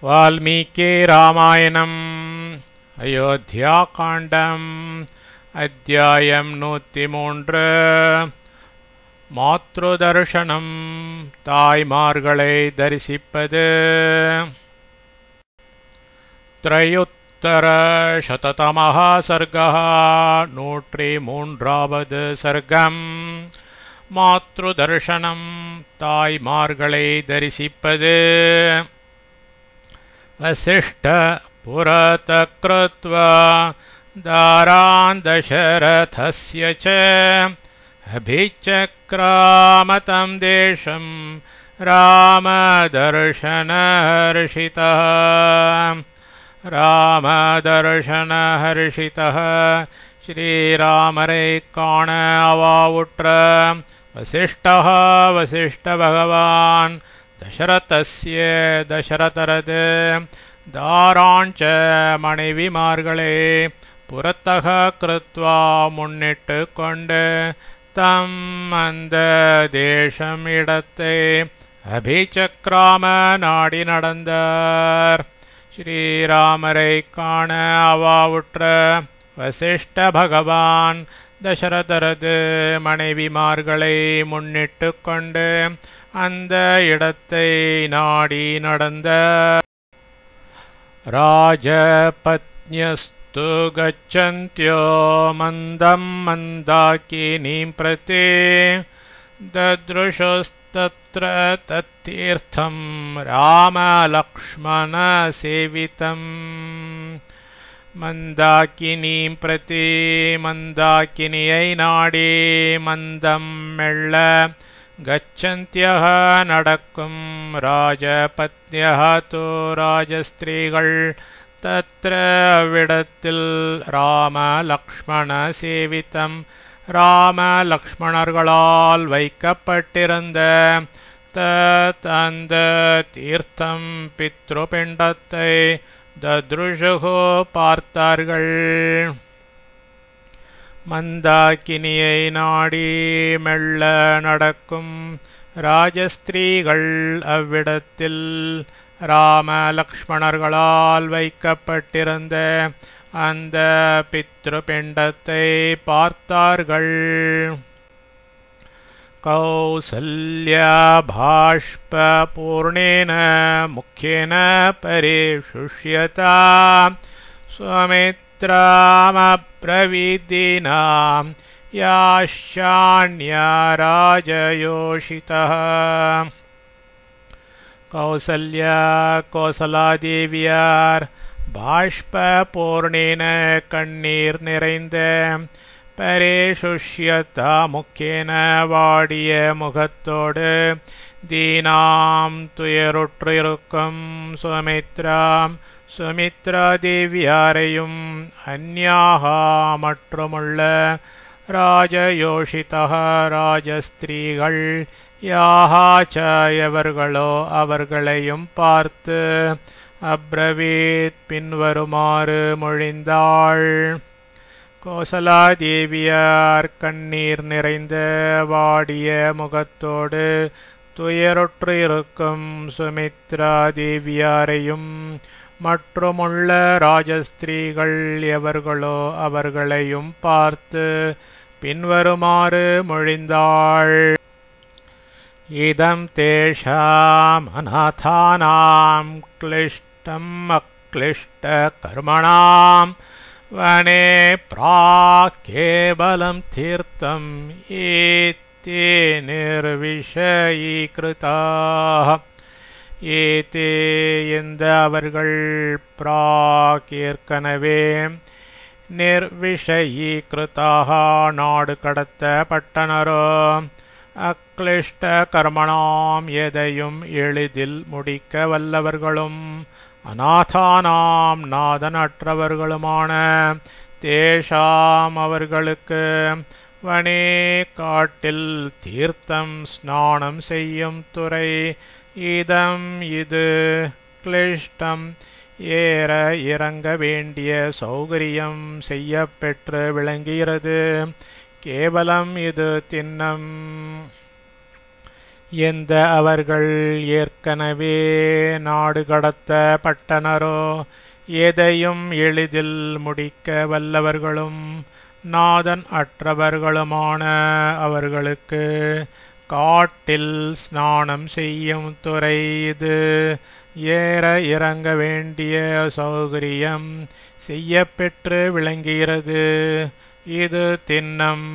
वाल्मीकि रामायणम् अयोध्याकाण्डम् अध्यायम् 103 मातृदर्शनम् ताय्मार्गळे दर्शिप्पदु त्रयोत्तरशततमः सर्गः 103வது सर्गम् मातृदर्शनम् ताय्मार्गळे दर्शिप्पदु वसिष्ठ पुरतः कृत्वा दारान् दशरथस्य च अभिचक्रामतं देशं रामदर्शनहर्षितः श्रीरामरे काण अवावुट्र वसिष्ठ भगवान् दशरथस्य दशरथरथ दाराञ्च मणिविमार्गळे पुरतः कृत्वा मुन्निट्टुकोण्डु तम् अन्धदेशम् इडत्ते अभिचक्राम नाडि नडந்தார். श्रीरामரை காண அவாவுற்ற வசிஷ்ட பகவான் தசரதரது மனைவிமார்களை முன்னிட்டுக்கொண்டு அந்த இடத்தை நாடி நடந்தார். ராஜபத்ன்யஸ்து கச்சந்த்யோ மந்தம் மந்தாக்கினீம் பிரதி தத்ருஷஸ்தத்ர தத்தீர்த்தம் ராமலக்ஷ்மண சேவிதம். மந்தாக்கினீம் பிரதி மந்தாக்கினியை நாடி மந்தம் மெல்ல கச்சந்த்யः நடக்கும் ராஜபத்ன்யः தோ ராஜஸ்திரீகள் தத்ர அவ்விடத்தில் ராம லக்ஷ்மண சேவிதம் ராம லக்ஷ்மணர்களால் வைக்கப்பட்டிருந்த அந்த தீர்த்தம் பித்ருபிண்டத்தை தத்ருஷுகு பார்த்தார்கள். மந்தாக்கினியை நாடி மெல்ல நடக்கும் ராஜஸ்திரீகள் அவ்விடத்தில் ராம லக்ஷ்மணர்களால் வைக்கப்பட்டிருந்த அந்த பித்ருபிண்டத்தை பார்த்தார்கள். கௌசல்யா பாஷ்ப பூர்ணேன முக்கியேன பரிசுஷ்யதா ஸ்வமித்ராமப்ரவீதினாம் யாஷ்யாண்யா ராஜயோஷிதः. கௌசல்யா கோசலாதேவியார் பாஷ்ப பூர்ணேன கண்ணீர் நிறைந்த பரிசுஷ்யதா முக்கியேன வாடிய முகத்தோடு தீனாம் துயருற்றிருக்கும் சுமித்ரா தேவியாரையும் அந்யாக மற்றுமுள்ள ராஜயோஷிதः ராஜஸ்திரீகள் யாஹாச்ச எவர்களோ அவர்களையும் பார்த்து அப்ரவீத் பின்வருமாறு மொழிந்தாள். கோசலாதேவியார் கண்ணீர் நிறைந்த வாடிய முகத்தோடு துயருற்று இருக்கும் சுமித்ரா தேவியாரையும் மற்றுமுள்ள ராஜஸ்திரீகள் எவர்களோ அவர்களையும் பார்த்து பின்வருமாறு மொழிந்தாள். இதம் தேஷாம் அநாதானாம் க்ளிஷ்டம் அக்ளிஷ்ட கர்மணாம் வனே பிராக்கேவலம் தீர்த்தம் ஏதே நிர்விஷயீக்ருதாः. ஏதே எந்த அவர்கள் பிராக் ஏற்கனவே நிர்விஷயீக்ருதாः நாடு கடத்தப்பட்டனரோ அக்ளிஷ்ட கர்மணாம் எதையும் எளிதில் முடிக்க வல்லவர்களும் அநாதானாம் நாதனற்றவர்களுமான தேஷாம் அவர்களுக்கு வனே காட்டில் தீர்த்தம் ஸ்நானம் செய்யும் துறை இதம் இது கிளிஷ்டம் ஏற இறங்க வேண்டிய சௌகரியம் செய்யப்பெற்று விளங்குகிறது. கேவலம் இது திண்ணம் எந்த அவர்கள் ஏற்கனவே நாடு கடத்த பட்டனரோ எதையும் எளிதில் முடிக்க வல்லவர்களும் நாதன் அற்றவர்களுமான அவர்களுக்கு காட்டில் ஸ்நானம் செய்யும் துறை இது. ஏற இறங்க வேண்டிய சௌகரியம் செய்யப்பெற்று விளங்குகிறது. இது திண்ணம்.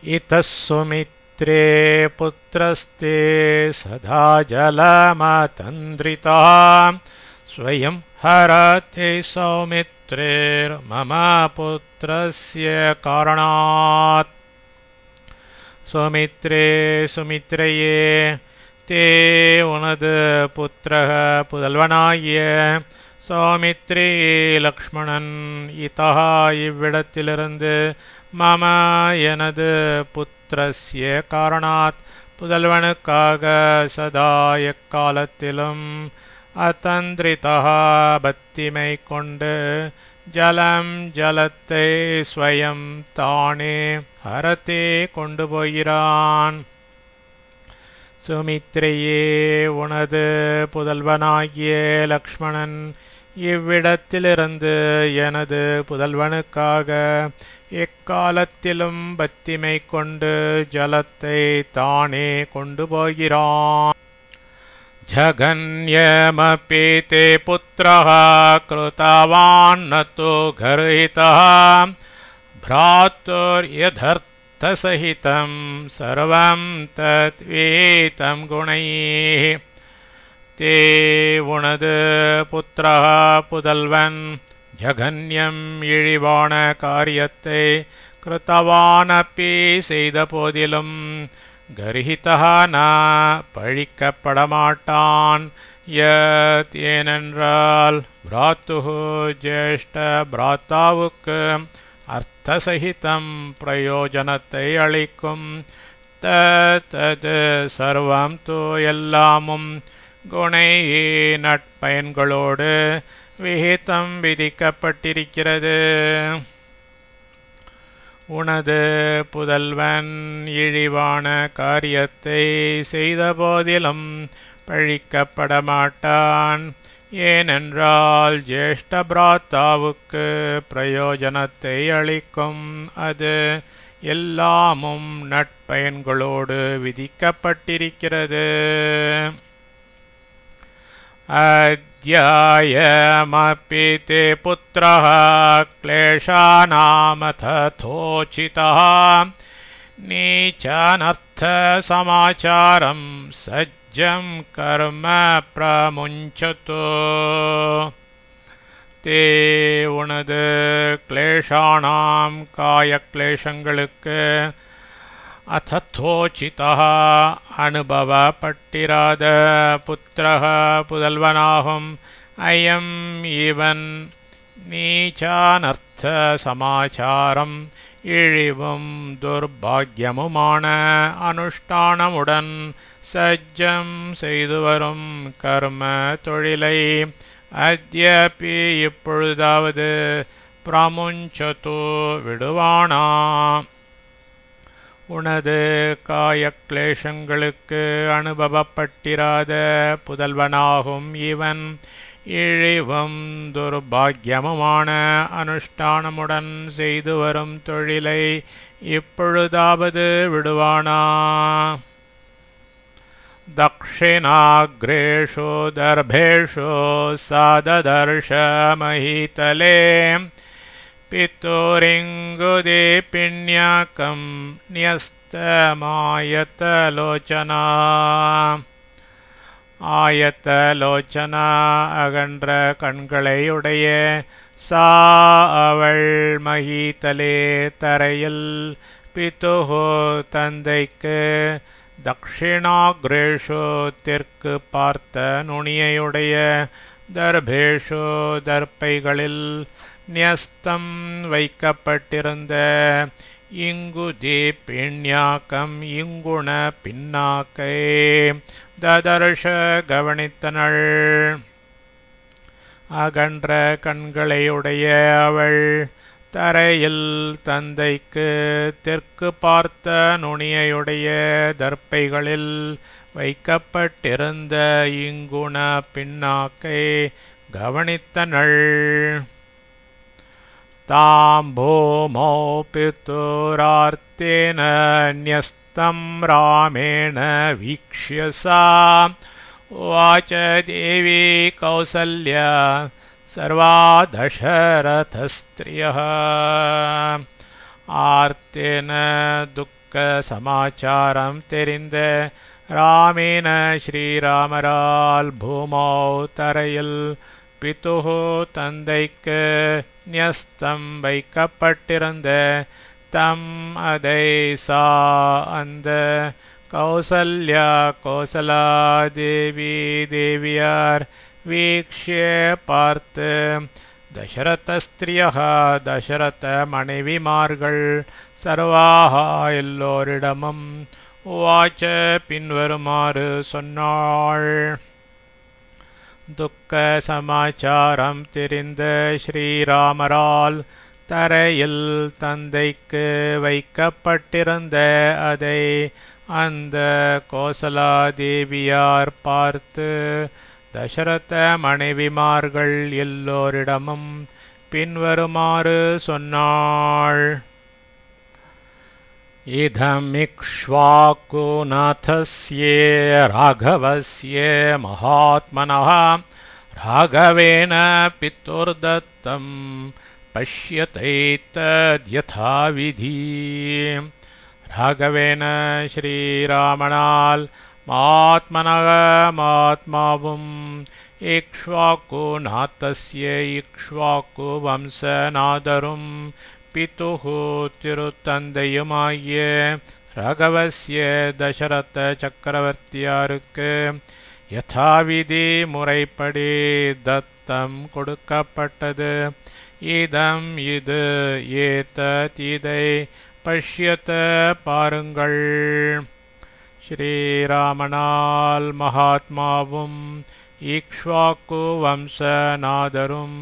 इतः सुमित्रे पुत्रस्ते सदा जलमतन्द्रितः स्वयं हरते सौमित्रेर्मम पुत्रस्य कारणात्. சுமித்ரே சுமித்ரையே, தே உனது புத்திரக புதல்வனாகிய சௌமித்ரே லக்ஷ்மணன் இதா இவ்விடத்திலிருந்து மம எனது புத்திரஸ்ய காரணாத் புதல்வனுக்காக சதா எக்காலத்திலும் அதந்திரிதா பத்திமை கொண்டு ஜலம் ஜலத்தை ஸ்வயம் தானே ஹரத்தே கொண்டு போகிறான். சுமித்ரையே, உனது புதல்வனாகிய லக்ஷ்மணன் இவ்விடத்திலிருந்து எனது புதல்வனுக்காக எக்காலத்திலும் பத்திமை கொண்டு ஜலத்தை தானே கொண்டு போகிறான். ஜகன்யமபி தே புத்ரः கிருதவான் ந து கர்ஹிதः भ्रातुर्यथर्थसहितं सर्वं तद्वेतं गुणैः. தே உனது புத்திரः புதல்வன் ஜகன்யம் இழிவான காரியத்தை கிருத்தவானப்பி செய்த போதிலும் கர்ஹிதः ந பழிக்கப்படமாட்டான். யத் ஏனென்றால் பிராத்துஹு ஜேஷ்ட பிராத்தாவுக்கு அர்த்தசகிதம் பிரயோஜனத்தை அளிக்கும். தத் சர்வம் து எல்லாமும் குணை நட்பயன்களோடு விகிதம் விதிக்கப்பட்டிருக்கிறது. உனது புதல்வன் இழிவான காரியத்தை செய்த போதிலும் பழிக்கப்படமாட்டான். ஏனென்றால் ஜேஷ்ட பிராத்தாவுக்கு பிரயோஜனத்தை அளிக்கும். அது எல்லாமும் நட்பயன்களோடு விதிக்கப்பட்டிருக்கிறது. अद्यायमपि ते पुत्रः क्लेशानामथोचितः नीचानर्थसमाचारं सज्जं कर्म प्रमुञ्चतु. தே உனது கிளேஷானாம் காயக்லேஷங்களுக்கு அததோச்சிதா அனுபவப்பட்டிராத புத்திரः புதல்வனாகும் அயம் இவன் நீச்சானர்த்த சமாச்சாரம் இழிவும் துர்பாக்கியமுமான அனுஷ்டானமுடன் சஜ்ஜம் செய்து வரும் கர்ம தொழிலை அத்யபி இப்பொழுதாவது பிரமுஞ்சது விடுவானா. உனது காயக்லேஷங்களுக்கு அனுபவப்பட்டிராத புதல்வனாகும் இவன் இழிவும் துர்பாக்கியமுமான அனுஷ்டானமுடன் செய்து வரும் தொழிலை இப்பொழுதாவது விடுவானா. தக்ஷிணாக்ரேஷு தர்பேஷு சாததர்ஷ மஹிதலே பித்தோரிங்குதே பிண்யாக்கம் நியஸ்தமாயத்தலோச்சனா. ஆயத்தலோச்சனா அகன்ற கண்களையுடைய சா அவள் மஹிதலே தரையில் பித்துஹு தந்தைக்கு தக்ஷிணாக்ரேஷு தெற்கு பார்த்த நுனியையுடைய தர்பேஷு தர்ப்பைகளில் நியஸ்தம் வைக்கப்பட்டிருந்த இங்குதி பிண்யாக்கம் இங்குண பின்னாக்கை ததர்ஷ கவனித்தனள். அகன்ற கண்களையுடைய அவள் தரையில் தந்தைக்கு தெற்கு பார்த்த நுனியையுடைய தர்ப்பைகளில் வைக்கப்பட்டிருந்த இங்குண பின்னாக்கை கவனித்தனள். தாம் பூமோ பிதுரார்த்தேன ந்யஸ்தம் ராமேண வீக்ஷ்ய சா உவாச தேவி கௌசல்யா சர்வா தசரதஸ்த்ரியः. ஆர்த்தேன துக்க சமாச்சாரம் தெரிந்த ராமேன ஸ்ரீராமரால் பூமோ தரையில் பிதுஹு தந்தைக்கு ந்யஸ்தம் வைக்கப்பட்டிருந்த தம் அதை சா அந்த கௌசல்யா கோசலா தேவி தேவியார் வீக்ஷ்ய பார்த்து தசரதஸ்திரியः தசரத மனைவிமார்கள் சர்வாக எல்லோரிடமும் உவாச்ச பின்வருமாறு சொன்னாள். துக்க சமாச்சாரம் தெரிந்த ஸ்ரீராமரால் தரையில் தந்தைக்கு வைக்கப்பட்டிருந்த அதை அந்த கோசலா தேவியார் பார்த்து தசரத மனைவிமார்கள் எல்லோரிடமும் பின்வருமாறு சொன்னாள். இதம் இக்ஷ்வாகுநாதஸ்ய ராகவஸ்ய மகாத்மனः ராகவேன பிதுர்தத்தம் பஷ்யதைத்தத்யதாவிதி. ராகவேன ஸ்ரீராமனால் மகாத்மாவும் இக்ஷ்வாகுநாதஸ்ய இக்ஷ்வாக்கு வம்சநாதரும் பிதுஹு திருத்தந்தையுமாகிய ராகவஸ்ய தசரத சக்கரவர்த்தியாருக்கு யதாவிதி முறைப்படி தத்தம் கொடுக்கப்பட்டது. இதம் இது ஏதத் இதை பஷ்யத பாருங்கள். ஸ்ரீராமனால் மகாத்மாவும் இக்ஷ்வாக்கு வம்சநாதரும்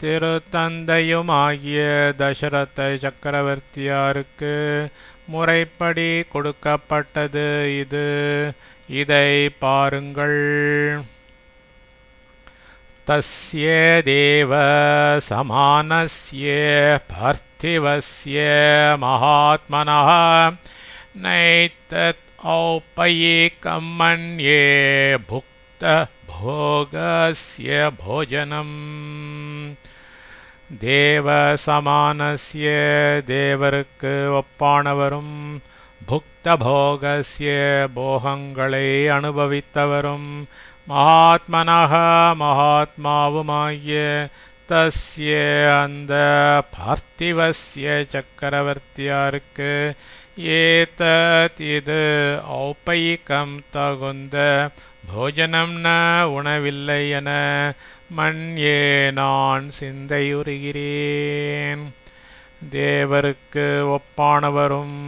திருத்தந்தையுமாகிய தசரத சக்கரவர்த்தியாருக்கு முறைப்படி கொடுக்கப்பட்டது இது. இதை பாருங்கள். தஸ்ய தேவ சமானஸ்ய பார்த்திவஸ்ய மகாத்மனः நைதத் ஔபயிகம் மன்யே புக்த போகஸ்ய போஜனம். தேவ சமானஸ்ய தேவருக்கு ஒப்பானவரும் புக்த போகஸ்ய போகங்களை அனுபவித்தவரும் மகாத்மனः மகாத்மாவுமாகிய தஸ்ய அந்த பார்த்திவஸ்ய சக்கரவர்த்தியாருக்கு ஏதத் இது ஔபயிகம் தகுந்த போஜனம் ந உணவில்லை என மன்யே நான் சிந்தையுறுகிறேன். தேவருக்கு ஒப்பானவரும்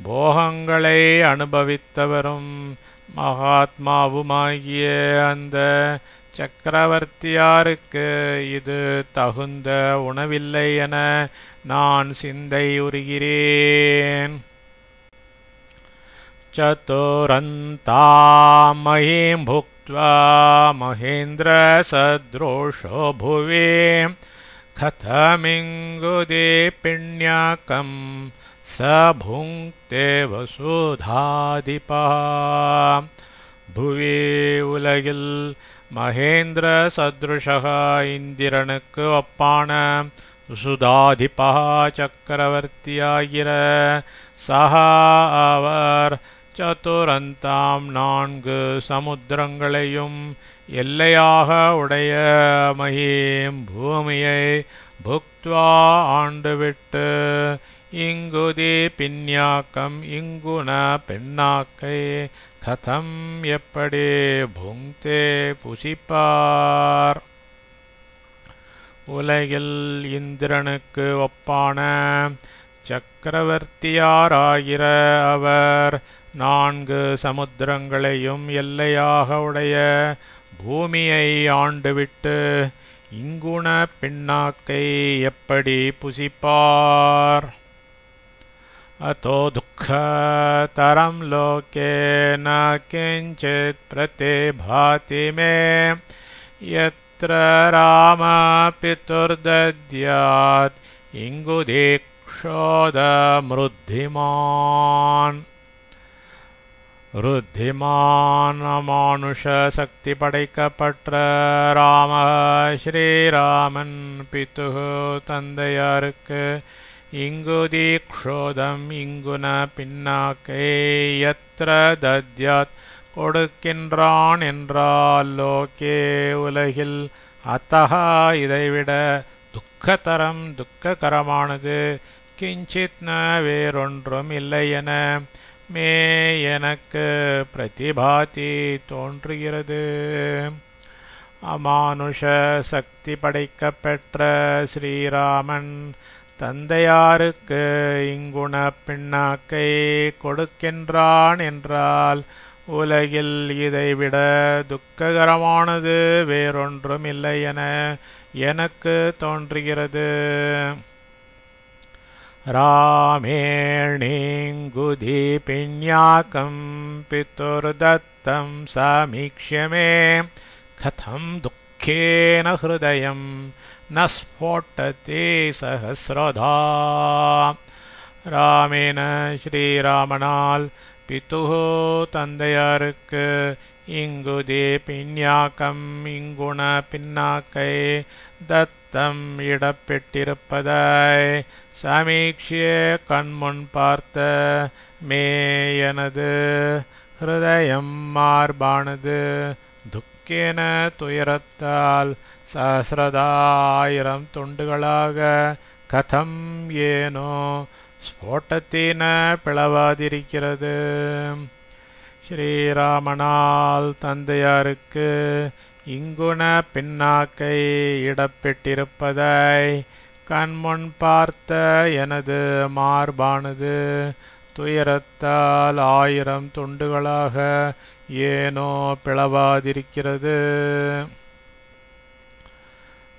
போகங்களை அனுபவித்தவரும் மகாத்மாவுமாகிய அந்த சக்கரவர்த்தியாருக்கு இது தகுந்த உணவில்லை என நான் சிந்தையுறுகிறேன். சதுரந்தாம் மஹீம் புக்த்வா மகேந்திர சத்ரோஷோ புவே கதமிங்குதே பிண்யாகம் ச புங்க்தே வசுதாதிபா. புவி உலகில் மகேந்திர சத்ருஷக இந்திரனுக்கு ஒப்பான வசுதாதிபா சக்கரவர்த்தியாகிற சஹா அவர் சதுரந்தாம் 4 சமுத்திரங்களையும் எல்லையாக உடைய மஹீம் பூமியை புக்த்வா ஆண்டுவிட்டு இங்குதி பின்யாக்கம் இங்குண பெண்ணாக்கை கதம் எப்படி புங்க்தே புசிப்பார். உலகில் இந்திரனுக்கு ஒப்பான சக்கரவர்த்தியாராகிற அவர் 4 சமுத்திரங்களையும் எல்லையாக உடைய பூமியை ஆண்டுவிட்டு இங்குண பின்னாக்கை எப்படி புசிப்பார்? अतो दुःखतरं लोके न किञ्चित् प्रतिभाति मे यत्र रामपितुर्दद्यात् इङ्गुदीक्षोदमृद्धिमान् அமானுஷ சக்தி படைக்கப்பட்ட ராம ஸ்ரீராமன் பிதுகு தந்தையாருக்கு இங்குதீக்ஷோதம் இங்குன பின்னாக்கை யத்ர தத்யாத் கொடுக்கின்றான் என்றால் லோகே உலகில் அத்தஹா இதைவிட துக்கதரம் துக்ககரமானது கிஞ்சித் ந வேறொன்றும் இல்லை என மே எனக்கு பிரதிபாதி தோன்றுகிறது. அமானுஷ சக்தி படைக்கப்பெற்ற ஸ்ரீராமன் தந்தையாருக்கு இங்குண பின்னாக்கை கொடுக்கின்றான் என்றால் உலகில் இதைவிட துக்ககரமானது வேறொன்றும் இல்லை என எனக்கு தோன்றுகிறது. ராமேணிங்குதீபிண்யாகம் பிதுர்தத்தம் சமீக்ஷ்ய மே கதம் துக்கேன ஹிருதயம் ந ஸ்போட்டதே சஹஸ்ரதா. ராமேன ஸ்ரீராமனால் பிதுஹோ தந்தையாருக்கு இங்குதே பிண்யாக்கம் இங்குண பின்னாக்கை தத்தம் இடப்பெட்டிருப்பதாய் சமீக்ஷிய கண்முன் பார்த்த மே எனது ஹிருதயம் மார்பானது துக்கேன துயரத்தால் சஹஸ்ரதாயிரம் துண்டுகளாக கதம் ஏனோ ஸ்போட்டத்தின பிளவாதிருக்கிறது. ஸ்ரீராமனால் தந்தையாருக்கு இங்குண பின்னாக்கை இடப்பெட்டிருப்பதாய் கண்முன் பார்த்த எனது மார்பானது துயரத்தால் 1000 துண்டுகளாக ஏனோ பிளவாதிருக்கிறது.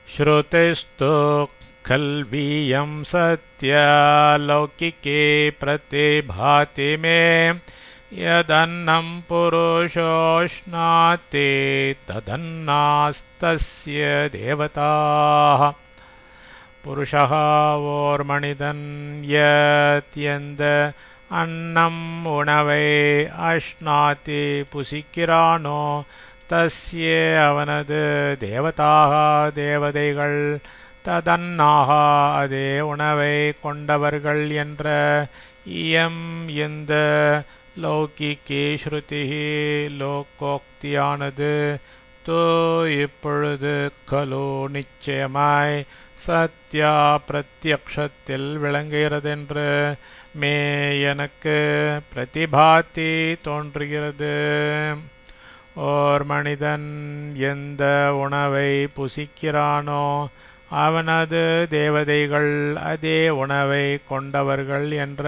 ஸ்ருதிஸ்து கல்வியம் சத்யலௌகிகே பிரதிபாதி மே யதன்னம் புருஷோஷ்ணாதே ததன்னாஸ்தஸ்ய தேவதாः. புருஷः ஓர் மனிதன் எந்த அன்னம் உணவை அஷ்ணாதி புசிக்கிறானோ தஸ்ய அவனது தேவதாக தேவதைகள் ததன்னாக அதே உணவை கொண்டவர்கள் என்ற இயம் இந்த லௌகிகே ஸ்ருதி லோகோக்தியானது தோ இப்பொழுது கலோ நிச்சயமாய் சத்யா பிரத்யக்ஷத்தில் விளங்குகிறதென்று மே எனக்கு பிரதிபாதி தோன்றுகிறது. ஓர் மனிதன் எந்த உணவை புசிக்கிறானோ அவனது தேவதைகள் அதே உணவை கொண்டவர்கள் என்ற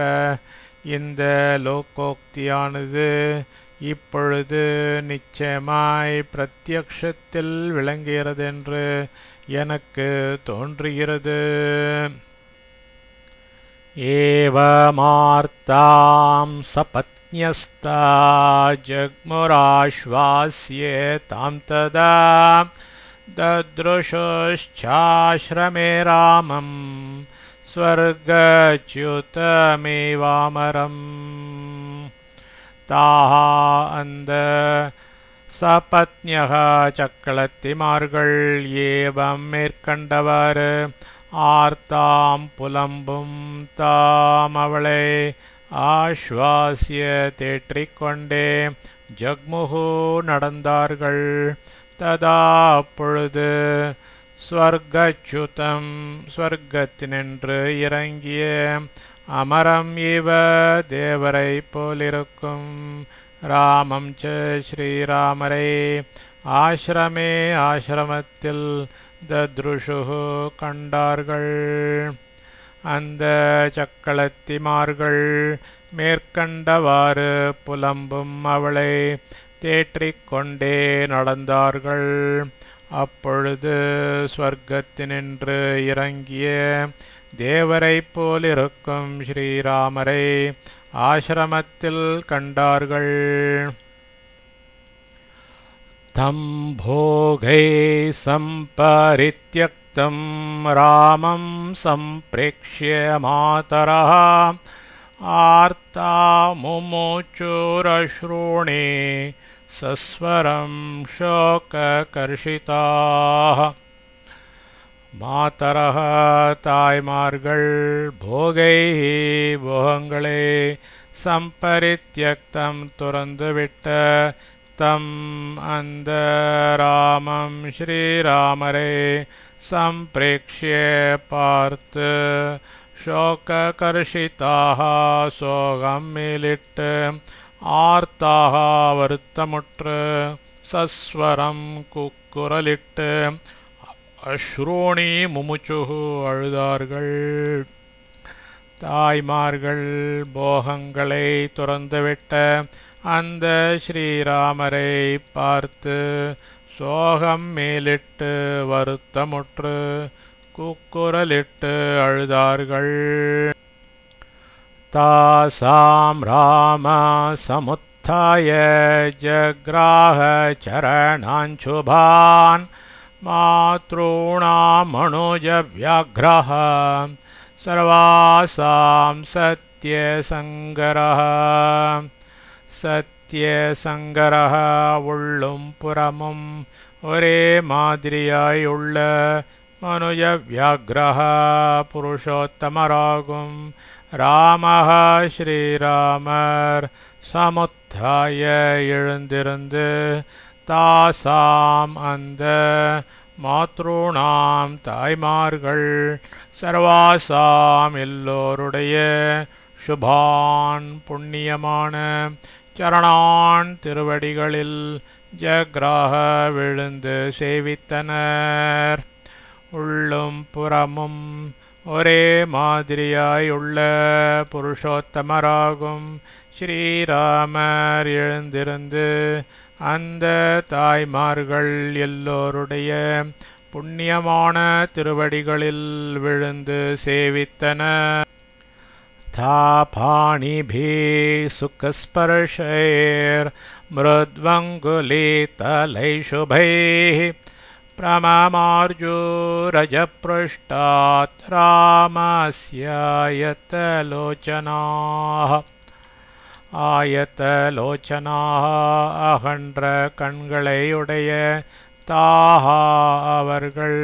இந்த லோகோக்தியானது இப்பொழுது நிச்சயமாய் பிரத்யக்ஷத்தில் விளங்குகிறதென்று எனக்கு தோன்றுகிறது. ஏவமார்த்தாம் சபத்ன்யஸ்தா ஜக்முராஸ்வாஸ்ய தாம் ததா தத்ருஷுச்சாஸ்ரமே ராமம் ஸ்வர்கச்யுதமேவாமரம். தாஹா அந்த சபத்ன்யக சக்களத்திமார்கள் ஏவம் மேற்கண்டவாறு ஆர்த்தாம் புலம்பும் தாம் அவளை ஆஸ்வாசிய தேற்றிக்கொண்டே ஜக்முகு நடந்தார்கள். ததா அப்பொழுது ஸ்வர்கச்யுதம் ஸ்வர்க்கத்தினின்று இறங்கிய அமரம் இவ தேவரை போலிருக்கும் ராமம் ச ஸ்ரீராமரை ஆசிரமே ஆசிரமத்தில் தத்ருஷு கண்டார்கள். அந்த சக்களத்திமார்கள் மேற்கண்டவாறு புலம்பும் அவளை தேற்றிக்கொண்டே நடந்தார்கள். அப்பொழுது ஸ்வர்க்கத்தினின்று இறங்கிய தேவரைப் போலிருக்கும் ஸ்ரீராமரை ஆசிரமத்தில் கண்டார்கள். தம் போகை சம்பரித்யக்தம் ராமம் சம்பிரேக்ஷ்ய மாதரः ஆர்த்தா முமுச்சுரஸ்ரூணி சஸ்வரம் சோககர்ஷிதாः. மாதரः தாய்மார்கள் போகை போகங்களே சம்பரித்யக்தம் துறந்துவிட்ட தம் அந்த ராமம் ஸ்ரீராமரை சம்பிரேக்ஷ்ய பார்த்து சோககர்ஷிதாக சோகம் மேலிட்டு ஆர்த்தாக வருத்தமுற்று சஸ்வரம் குக்குரலிட்டு அஸ்ரூணி முமுச்சுஹு அழுதார்கள். தாய்மார்கள் போகங்களை துறந்துவிட்ட அந்த ஸ்ரீராமரை பார்த்து சோகம் மேலிட்டு வருத்தமுற்று கூக்குரலிட்டு அழுதார்கள். தாசாம் ராம சமுத்தாய ஜக்ராஹ சரணாஞ்சுபான் மாத்ருணாமனுஜ வியாக்ரஹ சர்வாசாம் சத்யசங்கரஹ. சத்யசங்கரஹ உள்ளும் புறமும் ஒரே மாதிரியாய் உள்ள மனுஜ வியாக்ரஹ புருஷோத்தமராகும் ராமஹ ஸ்ரீராமர் சமுத்தாய எழுந்திருந்து தாசாம் அந்த மாத்ருணாம் தாய்மார்கள் சர்வாசாம் எல்லோருடைய சுபான் புண்ணியமான சரணான் திருவடிகளில் ஜக்ராஹ விழுந்து சேவித்தனர். உள்ளும் புறமும் ஒரே மாதிரியாய் உள்ள புருஷோத்தமராகும் ஸ்ரீராமர் எழுந்திருந்து அந்த தாய்மார்கள் எல்லோருடைய புண்ணியமான திருவடிகளில் விழுந்து சேவித்தனர். தாபாணிபி சுகஸ்பர்ஷைர் மிருத்வங்குலிதலை சுபைः பிரமமார்ஜுரஜப்ருஷ்டாத் ராமஸ்யாயதலோச்சனாः. ஆயத்தலோச்சனாக அகன்ற கண்களையுடைய தாஹா அவர்கள்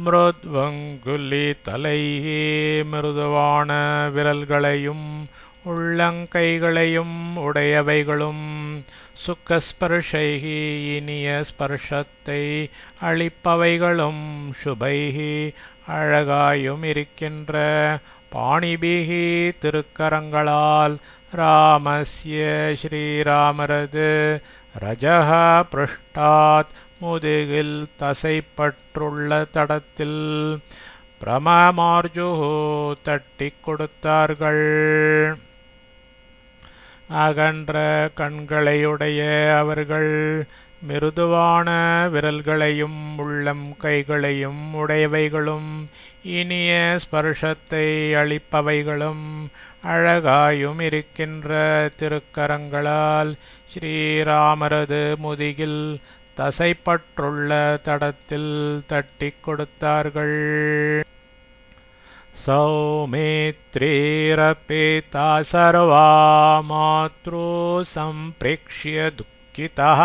மிருத்வங்குலி தலையே மிருதுவான விரல்களையும் உள்ளங்கைகளையும் உடையவைகளும் சுக்கஸ்பர்ஷைகி இனிய ஸ்பர்ஷத்தை அளிப்பவைகளும் சுபைகி அழகாயும் இருக்கின்ற பாணிபிகி திருக்கரங்களால் ராமஸ்ய ஸ்ரீராமரது ரஜஹ பிருஷ்டாத் முதுகில் தசைப்பற்றுள்ள தடத்தில் பிரமமார்ஜுஹு தட்டி கொடுத்தார்கள். அகன்ற கண்களையுடைய அவர்கள் மிருதுவான விரல்களையும் உள்ளம் கைகளையும் உடையவைகளும் இனிய ஸ்பர்ஷத்தை அளிப்பவைகளும் அழகாயும் இருக்கின்ற திருக்கரங்களால் ஸ்ரீராமரது முதுகில் தசைப்பற்றுள்ள தடத்தில் தட்டி கொடுத்தார்கள். சௌமித்ரீரபிதா சர்வா மாத்ரு சம்பிரேக்ஷ்ய துக்கிதः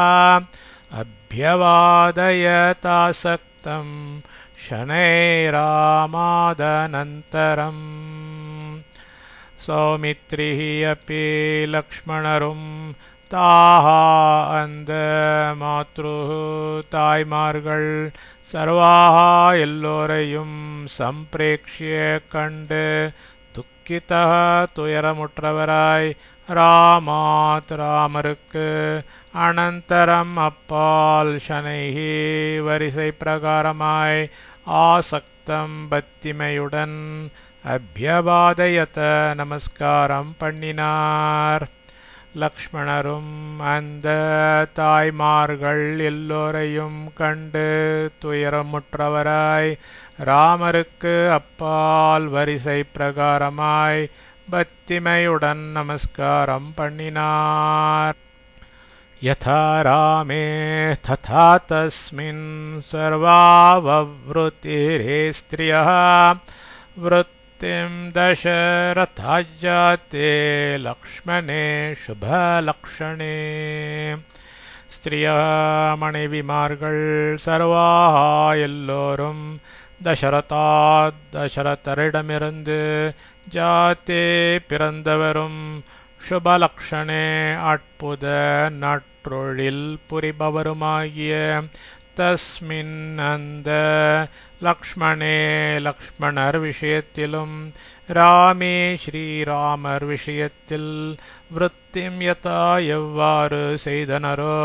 அப்யவாதயதாசக்தம் ஷனைராமாதனந்தரம். சௌமித்ரிஹி அப்பி லக்ஷ்மணரும் தாஹா அந்த மாத்ரு தாய்மார்கள் சர்வாஹா எல்லோரையும் சம்பிரேக்ஷ்ய கண்டு துக்கிதா துயரமுற்றவராய் ராமாத் ராமருக்கு அனந்தரம் அப்பால் ஷனைஹி வரிசை பிரகாரமாய் ஆசக்தம் பக்திமையுடன் அப்யபாதயத நமஸ்காரம் பண்ணினார். லக்ஷ்மணரும் அந்த தாய்மார்கள் எல்லோரையும் கண்டு துயரமுற்றவராய் ராமருக்கு அப்பால் வரிசை பிரகாரமாய் பக்திமையுடன் நமஸ்காரம் பண்ணினார். யதா ராமே ததா தஸ்மின் சர்வாவவ்ருத்திரே ஸ்த்ரியः वृत्तिं दशरथाज्जाते लक्ष्मणे शुभलक्षणे. ஸ்திரியா மனைவிமார்கள் சர்வாக எல்லோரும் தசரதரிடமிருந்து ஜாத்தே பிறந்தவரும் சுபலக்ஷணே அற்புத நற்றொழில் புரிபவருமாகிய தஸ்மின் அந்த லக்ஷ்மணே லக்ஷ்மணர் விஷயத்திலும் ராமே ஸ்ரீராமர் விஷயத்தில் விருத்திம் யதா எவ்வாறு செய்தனரோ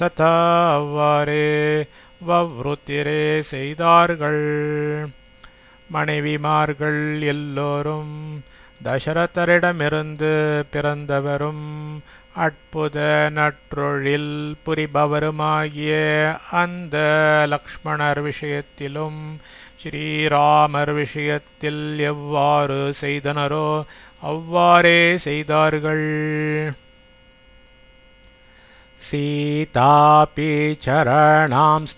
ததா அவ்வாறே வவ்ருத்திரே செய்தார்கள். மனைவிமார்கள் எல்லோரும் தசரதரிடமிருந்து பிறந்தவரும் அற்புத நற்றொழில் புரிபவருமாகிய அந்த லக்ஷ்மணர் விஷயத்திலும் ஸ்ரீராமர் விஷயத்தில் எவ்வாறு செய்தனரோ அவ்வாறே செய்தார்கள். சீதாபி சரணாம்ஸ்தாசாம்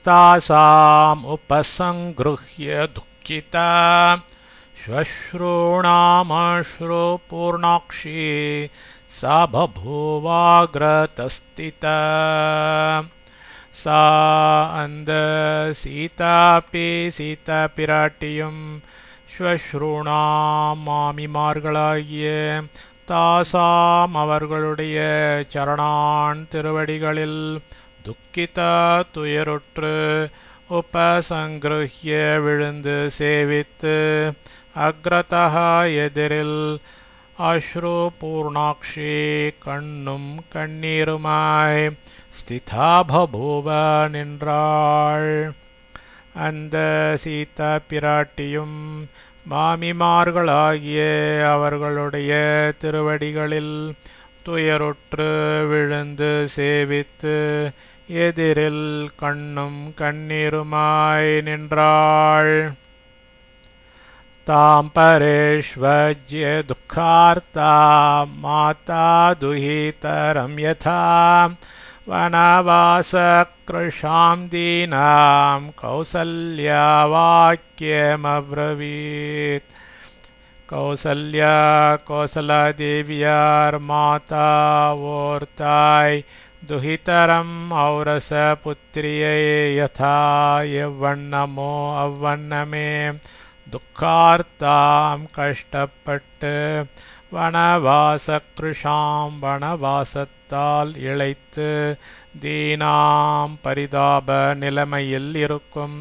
உபசங்கிருஹ்ய துக்கிதா ஸ்வஸ்ருணாமஸ்ரு பூர்ணாக்ஷி சா பபூவாக்ரதஸ்திதா. சா அந்த சீதாபி சீதா பிராட்டியும் ஸ்வஸ்ருணாம் மாமிமார்களாகிய தாசாம் அவர்களுடைய சரணான் திருவடிகளில் துக்கிதா துயருற்று உபசங்கிருஹ்ய விழுந்து சேவித்து அக்ரதः எதிரில் அஸ்ரு பூர்ணாக்ஷி கண்ணும் கண்ணீருமாய் ஸ்திதா பபூவ நின்றாள். அந்த சீதா பிராட்டியும் மாமிமார்களாகிய அவர்களுடைய திருவடிகளில் துயருற்று விழுந்து சேவித்து எதிரில் கண்ணும் கண்ணீருமாய் நின்றாள். தாம் பரேஷ்வஜ்ய துக்கார்த்தா மாதா துஹிதரம் யதா வனவாசக்ருஷாம் தீனாம் கௌசல்யா வாக்கியமப்ரவீத். கௌசல்யா கோசலாதேவியார் மாதா ஓர் தாய் துஹிதரம் ஔரச புத்திரியை யதா எவ்வண்ணமோ அவ்வண்ணமே துக்கார்த்தாம் கஷ்டப்பட்டு வனவாசக்ருஷாம் வனவாசத்தால் இளைத்து தீனாம் பரிதாப நிலைமையில் இருக்கும்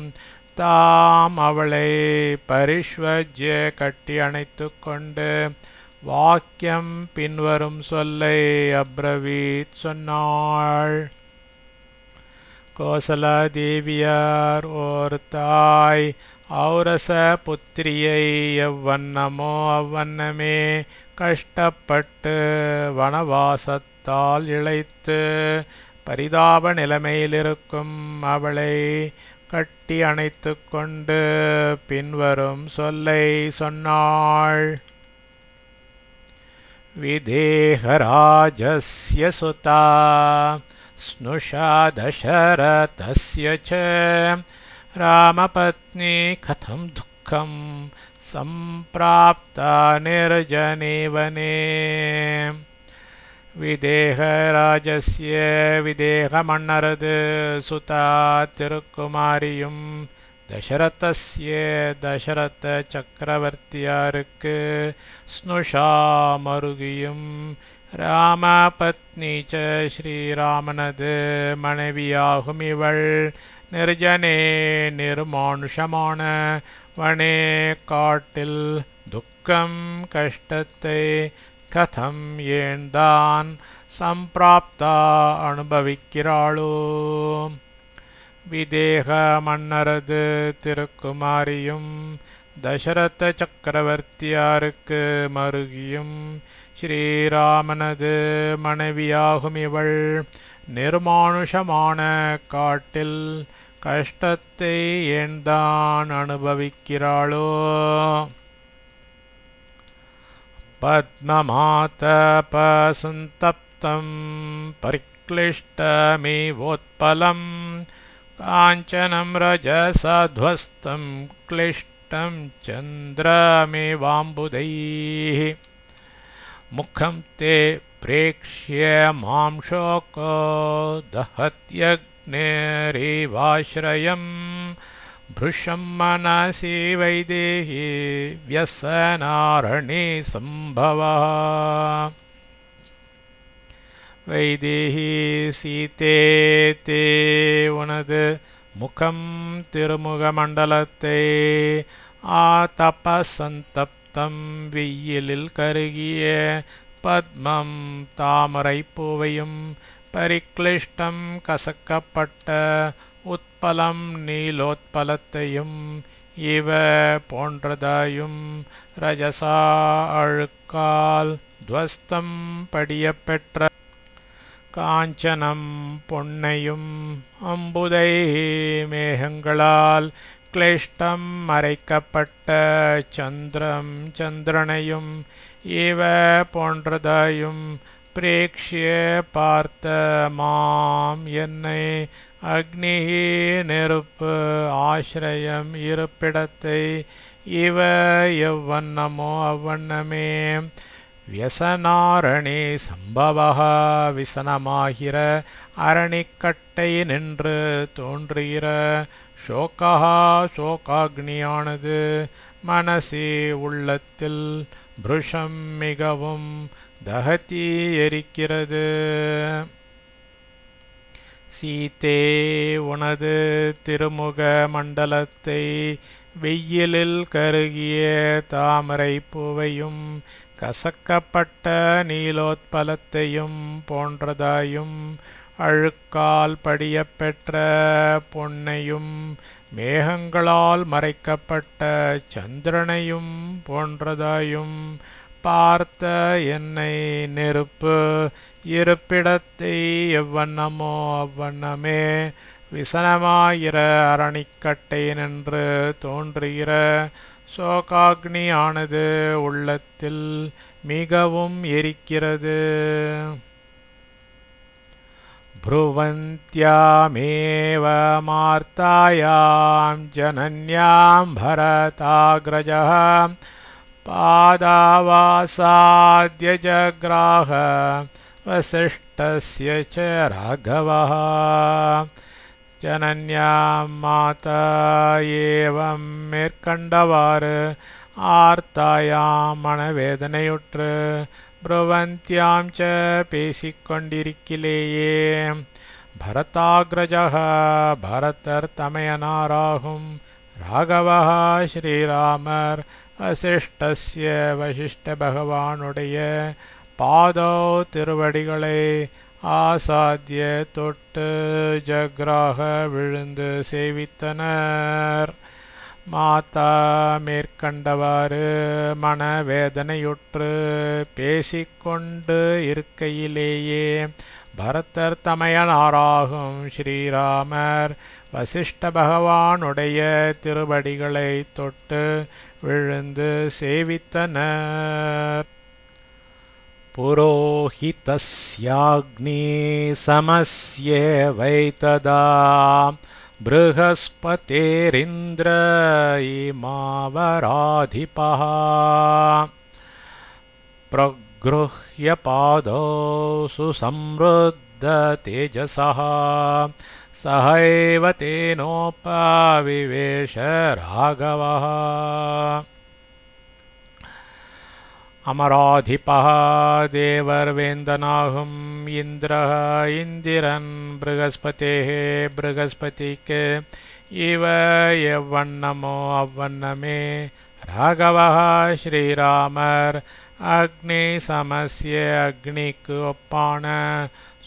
தாம் அவளை பரிஷ்வஜ்ய கட்டி அணைத்து கொண்டு வாக்கியம் பின்வரும் சொல்லை அப்ரவீத் சொன்னாள். கோசலாதேவியார் ஓர் தாய் ஔரச புத்திரியை எவ்வண்ணமோ அவ்வண்ணமே கஷ்டப்பட்டு வனவாசத்தால் இளைத்து பரிதாப நிலைமையிலிருக்கும் அவளை கட்டி அணைத்து கொண்டு பின்வரும் சொல்லை சொன்னாள். விதேகராஜஸ்ய சுதா ஸ்னுஷா தசரதஸ்ய ச ராமபத்னி கதம் துக்கம் சம்பிராப்தா நிர்ஜனே வனே. விதேகராஜஸ்ய விதேக மன்னரது சுதா திருக்குமாரியும் தசரதஸ்ய தசரத சக்கரவர்த்தியாருக்கு ஸ்னுஷா மருகியும் ராமபத்னி ச ஸ்ரீராமனது மனைவியாகும் இவள் நிர்ஜனே நிர்மானுஷமான வனே காட்டில் துக்கம் கஷ்டத்தை கதம் ஏன்தான் சம்பிராப்தா அனுபவிக்கிறாளோ. விதேக மன்னரது திருக்குமாரியும் தசரத சக்கரவர்த்தியாருக்கு மருகியும் ஸ்ரீராமனது மனைவியாகும் இவள் நிர்மானுஷமான காட்டில் கஷ்டத்தை ஏன்தான் அனுபவிக்கிறாளோ? பத்மமாதபசந்தப்தம் பரிக்ளிஷ்டமிவோத்பலம் காஞ்சனம் ரஜசத்வஸ்தம் क्लिष्टं चन्द्रमिवाम्बुदैः मुखं ते प्रेक्ष्य मां शोको दहत्यग्निरिवाश्रयं भृशं मनसि वैदेही व्यसनारणे सम्भवः வைதேகி சீதே தே உனது முகம் திருமுக மண்டலத்தை ஆதபசந்தப்தம் வெயிலில் கருகிய பத்மம் தாமரை பூவையும் பரிக்ளிஷ்டம் கசக்கப்பட்ட உத்பலம் நீலோத்பலத்தையும் இவ போன்றதாயும் ரஜசா அழுக்கால் துவஸ்தம் படியப்பெற்ற காஞ்சனம் பொன்னையும் அம்புதை மேகங்களால் கிளிஷ்டம் மறைக்கப்பட்ட சந்திரனையும் இவ போன்றதாயும் பிரேக்ஷ்ய பார்த்த மாம் என்னை அக்னி நெருப்பு ஆசிரயம் இருப்பிடத்தை இவ எவ்வண்ணமோ அவ்வண்ணமே வியசனாரணி சம்பவः விசனமாகிற அரணிக்கட்டை நின்று தோன்றுகிற சோகா சோகாக்னியானது மனசி உள்ளத்தில் புருஷம் மிகவும் தகதி எரிக்கிறது. சீதே உனது திருமுக மண்டலத்தை வெயிலில் கருகிய தாமரை பூவையும் கசக்கப்பட்ட நீலோத்பலத்தையும் போன்றதாயும் அழுக்கால் படியப்பெற்ற பொன்னையும் மேகங்களால் மறைக்கப்பட்ட சந்திரனையும் போன்றதாயும் பார்த்த என்னை நெருப்பு இருப்பிடத்தை எவ்வண்ணமோ அவ்வண்ணமே விசனமாகிற அரணிக்கட்டை நின்று தோன்றுகிற சோகாக்னியானது உள்ளத்தில் மிகவும் எரிக்கிறது. ப்ருவந்த்யாமேவ மார்த்தாயாம் ஜனன்யாம் பரதாக்ரஜः பாதாவாசாத்ய ஜக்ராஹ வசிஷ்டஸ்ய ச ராகவः. ஜனன்யாம் மாதா ஏவம் மேற்கண்டவாறு ஆர்த்தாயாம் மனவேதனையுற்று ப்ருவந்த்யாம் ச பேசிக்கொண்டிருக்கிலேயே பரதாக்ரஜः பரதர் தமையனாராகும் ராகவः ஸ்ரீராமர் வசிஷ்டஸ்ய வசிஷ்ட பகவானுடைய பாதோ திருவடிகளை ஆசாத்திய தொட்டு ஜக்ராக விழுந்து சேவித்தனர். மாதா மேற்கண்டவாறு மனவேதனையுற்று பேசிக்கொண்டு இருக்கையிலேயே பரதர் தமையனாராகும் ஸ்ரீராமர் வசிஷ்ட பகவானுடைய திருவடிகளை தொட்டு விழுந்து சேவித்தனர். புரோஹிதஸ்யாக்னி சமஸ்ய வைததா ப்ருஹஸ்பதேரிந்திர இமாவராதிபः பிரக்ருஹ்ய பாதோ சுசம்ருத்த தேஜசः சஹைவ தேனோபவிவேஷ ராகவः. அமராதிபः தேவர்வேந்தனாகும் இந்திரः இந்திரன் ப்ருஹஸ்பதேः ப்ருஹஸ்பதிக்கு இவ எவ்வண்ணமோ அவ்வண்ணமே ராகவः ஸ்ரீராமர் அக்னி சமஸ்ய அக்னிக்கு ஒப்பான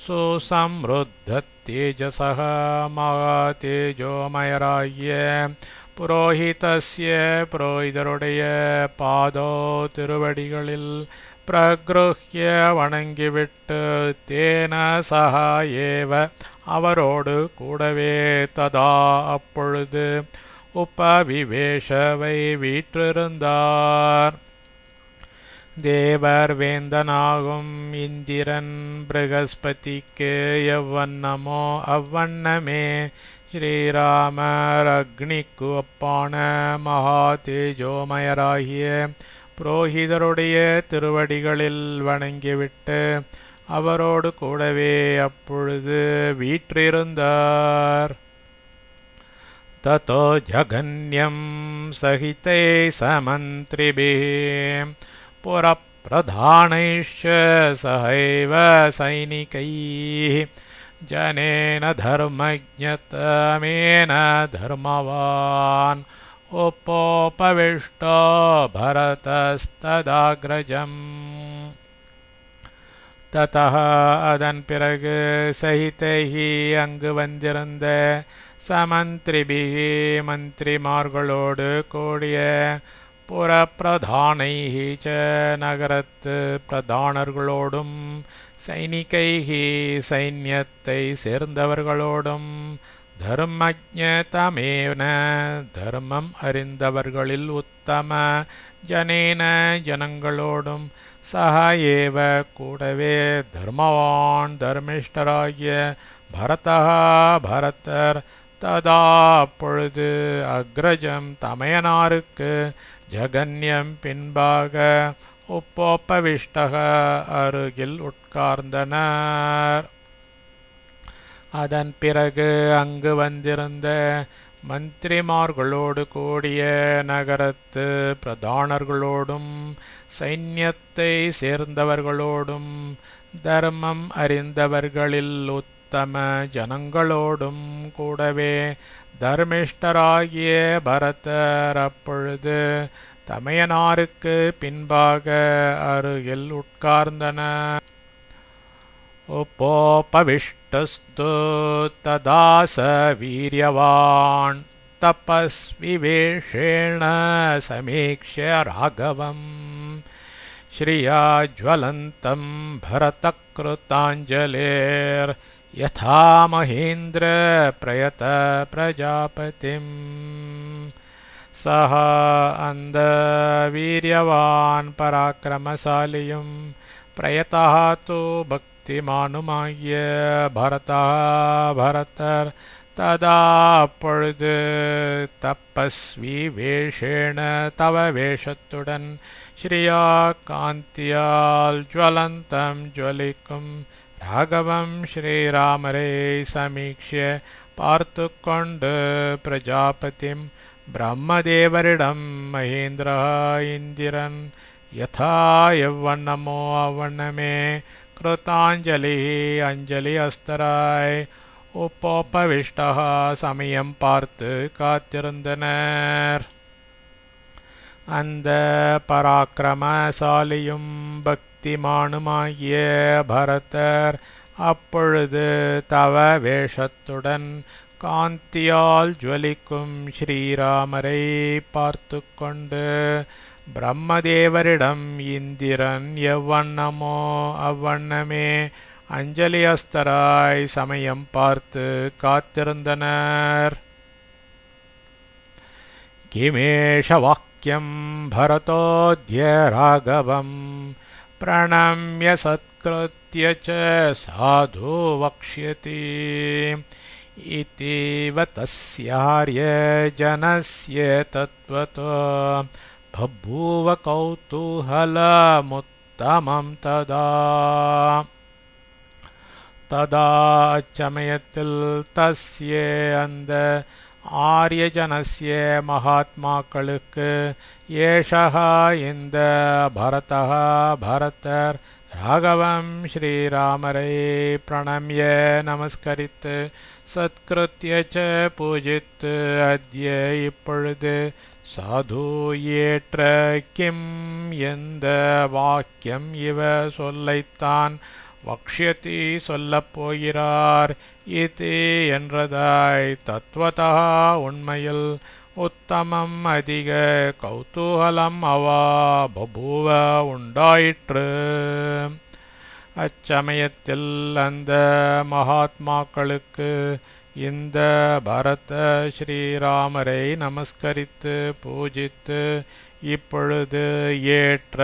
சுசம்ருத்த தேஜசः மகா தேஜோமயராகிய புரோஹிதஸ்ய புரோஹிதருடைய பாதோ திருவடிகளில் பிரக்ருஹ்ய வணங்கிவிட்டு தேன சஹா ஏவ அவரோடு கூடவே ததா அப்பொழுது உபவிவேஷவை வீற்றிருந்தார். தேவர் வேந்தனாகும் இந்திரன் ப்ரகஸ்பதிக்கு எவ்வண்ணமோ அவ்வண்ணமே ஸ்ரீராமர் அக்னிக்கு ஒப்பான மகா தேஜோமயராகிய புரோஹிதருடைய திருவடிகளில் வணங்கிவிட்டு அவரோடு கூடவே அப்பொழுது வீற்றிருந்தார். ததோ ஜகன்யம் சகிதை சமந்திரிபிः புரப்பிரதானைश्च सहैव सैनिकैः जनेन धर्मज्ञतमेन धर्मवान् उपोपविष्टो भरतस्तदाग्रजम्. ததः அதன் பிறகு சகிதைஹி அங்கு வந்திருந்த சமந்திரிபிஹி மந்திரிமார்களோடு கூடிய புரப்பிரதானைஹி ச நகரத்து பிரதானர்களோடும் சைனிகைஹி சைன்யத்தை சேர்ந்தவர்களோடும் தர்மஜ்ஞதமேன தர்மம் அறிந்தவர்களில் உத்தம ஜனேன ஜனங்களோடும் சஹ ஏவ கூடவே தர்மவான் தர்மிஷ்டராகிய பரதः பரதர் ததா அப்பொழுது அக்ரஜம் தமையனாருக்கு ஜகன்யம் பின்பாக உப்போபவிஷ்டக அருகில் உட்கார்ந்தனர். அதன் பிறகு அங்கு வந்திருந்த மந்திரிமார்களோடு கூடிய நகரத்து பிரதானர்களோடும் சைன்யத்தை சேர்ந்தவர்களோடும் தர்மம் அறிந்தவர்களில் உத்தம ஜனங்களோடும் கூடவே தர்மிஷ்டராகிய பரதர் அப்பொழுது தமையனாருக்கு பின்பாக அருகில் உட்கார்ந்தனர். உபோபவிஷ்டஸ்து ததா ச வீரியவான் தபஸ்விவேஷேண சமீக்ஷ்ய ராகவம் ஸ்ரீயா ஜ்வலந்தம் பரதக்ருதாஞ்சலேர் யதா மஹேந்திர பிரயத பிரஜாபதிம். சஹ அந்த வீரியவான் பராக்கிரமசாலியும் பிரயதா து பக்திமானுமாகிய பரதர் ததா அப்பொழுது தபஸ்வி வேஷேண தவ வேஷத்துடன் ஸ்ரீயா காந்தியால் ஜ்வலந்தம் ஜ்வலிக்கும் ராகவம் ஸ்ரீராமரை சமீக்ஷ்ய பார்த்து கொண்டு பிரஜாபதிம் பிரம்மதேவரிடம் மகேந்திரா இந்திரன் யதா எவ்வண்ணமோ அவ்வண்ணமே கிருதாஞ்சலி அஞ்சலி அஸ்தராய் உப்போபவிஷ்டா சமயம் பார்த்து காத்திருந்தனர். அந்த பராக்கிரமசாலியும் பக்திமானுமாகிய பரதர் அப்பொழுது தவ வேஷத்துடன் காந்தியால் ஜுவலிக்கும் ஸ்ரீராமரை பார்த்து கொண்டு பிரம்மதேவரிடம் இந்திரன் எவ்வண்ணமோ அவ்வண்ணமே அஞ்சலி அஸ்தராய் சமயம் பார்த்து காத்திருந்தனர். கிமேஷ வாக்கியம் பரதோத்ய ராகவம் பிரணம்ய சத்கிருத்ய ச சாது வக்ஷ்யதி இதிவ தஸ்யார்ய ஜனஸ்ய தத்வதோ பபூவ கௌதூஹலமுத்தமம் ததா. ததா அச்சமயத்தில் தஸ்ய அந்த ஆரியஜனஸ்ய மகாத்மாக்களுக்கு ஏஷா இந்த பரதர் ராகவம் ஸ்ரீராமரை பிரணம்ய நமஸ்கரித்து சத்கிருத்ய ச பூஜித்து அத்ய இப்பொழுது சாது ஏற்ற கிம் எந்த வாக்கியம் இவ சொல்லைத்தான் வக்ஷ்யதி சொல்லப் போகிறார் இது என்றதாய் தத்வதா உண்மையில் உத்தமம் அதிக கௌதூகலம் அவா பபூவ உண்டாயிற்று. அச்சமயத்தில் அந்த மகாத்மாக்களுக்கு இந்த பரத ஸ்ரீராமரை நமஸ்கரித்து பூஜித்து இப்பொழுது ஏற்ற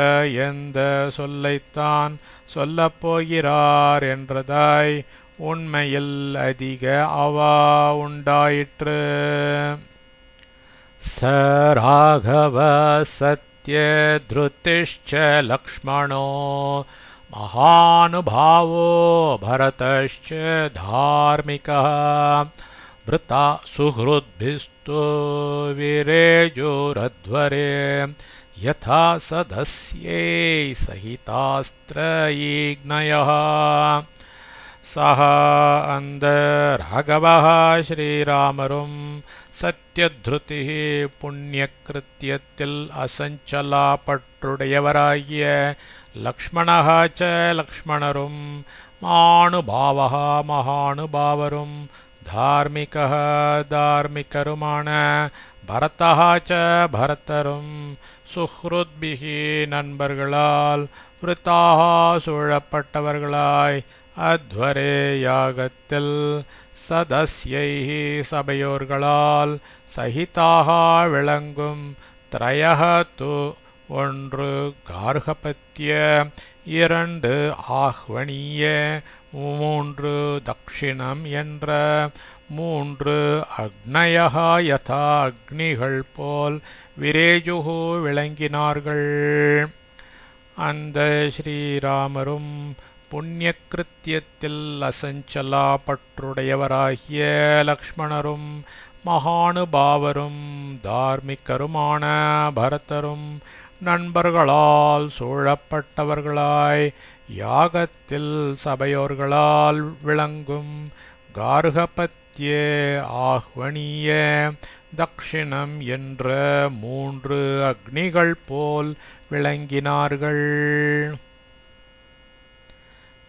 எந்த சொல்லைத்தான் சொல்லப்போகிறார் என்றதாய் உண்மையில் அதிக அவா உண்டாயிற்று. स राघव सत्यधृतिश्च लक्ष्मणो महानुभावो भरतश्च धार्मिकः भृता सुहृद्भिस्तु विरेजोरध्वरे यथा सदस्यै सहितास्त्रयीग्नयः. सह அந்த ராகவः ஸ்ரீராமரும் சத்யத்ருதி புண்ணியகிருத்தியத்தில் அசஞ்சலா பற்றுடையவராகிய லக்ஷ்மணः ச லக்ஷ்மணரும் மானுபாவः மகானுபாவரும் தார்மிகः தார்மிகருமான பரதः ச பரதரும் சுஹ்ருத்பிஹி நண்பர்களால் விருத்தாः சூழப்பட்டவர்களாய் அத்வரே யாகத்தில் சதஸ்யைஹி சபையோர்களால் சகிதாக விளங்கும் த்ரயஹ து ஒன்று கார்கபத்ய இரண்டு ஆஹ்வணிய மூன்று தக்ஷிணம் என்ற மூன்று அக்னயஹ யதா அக்னிகள் போல் விரேஜுஹு விளங்கினார்கள். அந்த ஸ்ரீராமரும் புண்ணியகிருத்தியத்தில் அசஞ்சலா பற்றுடையவராகிய லக்ஷ்மணரும் மகானுபாவரும் தார்மிகருமான பரதரும் நண்பர்களால் சூழப்பட்டவர்களாய் யாகத்தில் சபையோர்களால் விளங்கும் கார்கபத்ய ஆஹ்வணிய தக்ஷிணம் என்ற மூன்று அக்னிகள் போல் விளங்கினார்கள்.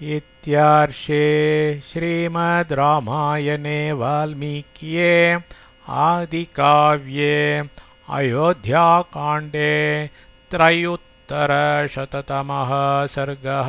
इत्यार्षे श्रीमद् रामायणे वाल्मीकिये आदिकाव्ये अयोध्याकाण्डे 300तमः सर्गः।